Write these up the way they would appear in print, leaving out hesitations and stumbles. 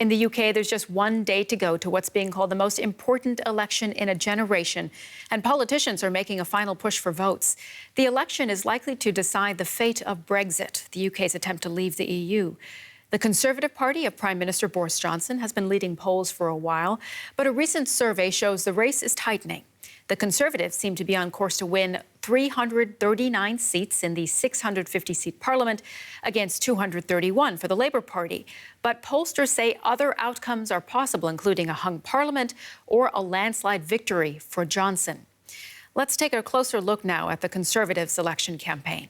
In the UK, there's just one day to go to what's being called the most important election in a generation, and politicians are making a final push for votes. The election is likely to decide the fate of Brexit, the UK's attempt to leave the EU. The Conservative Party of Prime Minister Boris Johnson has been leading polls for a while, but a recent survey shows the race is tightening. The Conservatives seem to be on course to win 339 seats in the 650-seat parliament against 231 for the Labour Party. But pollsters say other outcomes are possible, including a hung parliament or a landslide victory for Johnson. Let's take a closer look now at the Conservatives' election campaign.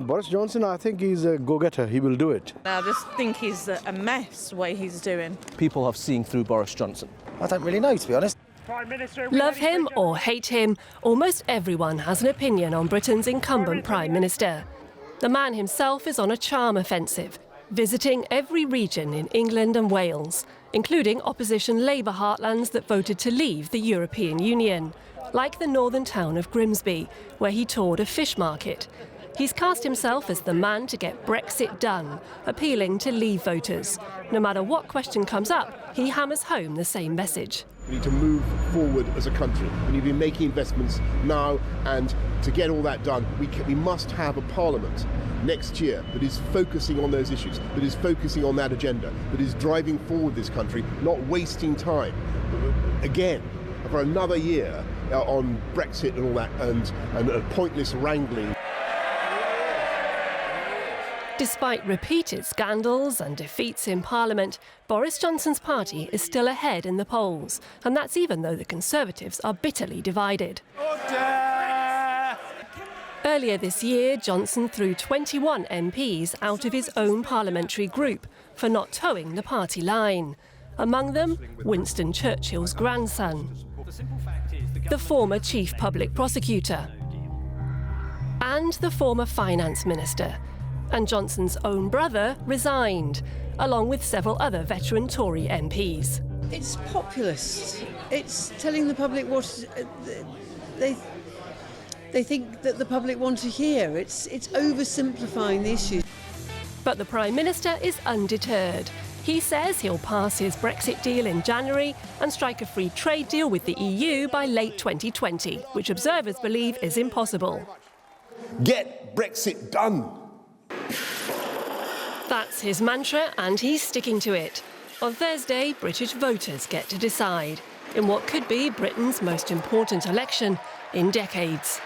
Boris Johnson, I think he's a go-getter. He will do it. I just think he's a mess, the way he's doing. People are seeing through Boris Johnson. I don't really know, to be honest. Love him or hate him, almost everyone has an opinion on Britain's incumbent Prime Minister. The man himself is on a charm offensive, visiting every region in England and Wales, including opposition Labour heartlands that voted to leave the European Union, like the northern town of Grimsby, where he toured a fish market. He's cast himself as the man to get Brexit done, appealing to Leave voters. No matter what question comes up, he hammers home the same message. We need to move forward as a country. We need to be making investments now, and to get all that done, we must have a parliament next year that is focusing on those issues, that is focusing on that agenda, that is driving forward this country, not wasting time again for another year on Brexit and all that, and pointless wrangling. Despite repeated scandals and defeats in Parliament, Boris Johnson's party is still ahead in the polls, and that's even though the Conservatives are bitterly divided. Earlier this year, Johnson threw 21 MPs out of his own parliamentary group for not towing the party line. Among them, Winston Churchill's grandson, the former chief public prosecutor, and the former finance minister. And Johnson's own brother resigned, along with several other veteran Tory MPs. It's populist. It's telling the public what they think that the public want to hear. It's oversimplifying the issue. But the Prime Minister is undeterred. He says he'll pass his Brexit deal in January and strike a free trade deal with the EU by late 2020, which observers believe is impossible. Get Brexit done. That's his mantra, and he's sticking to it. On Thursday, British voters get to decide in what could be Britain's most important election in decades.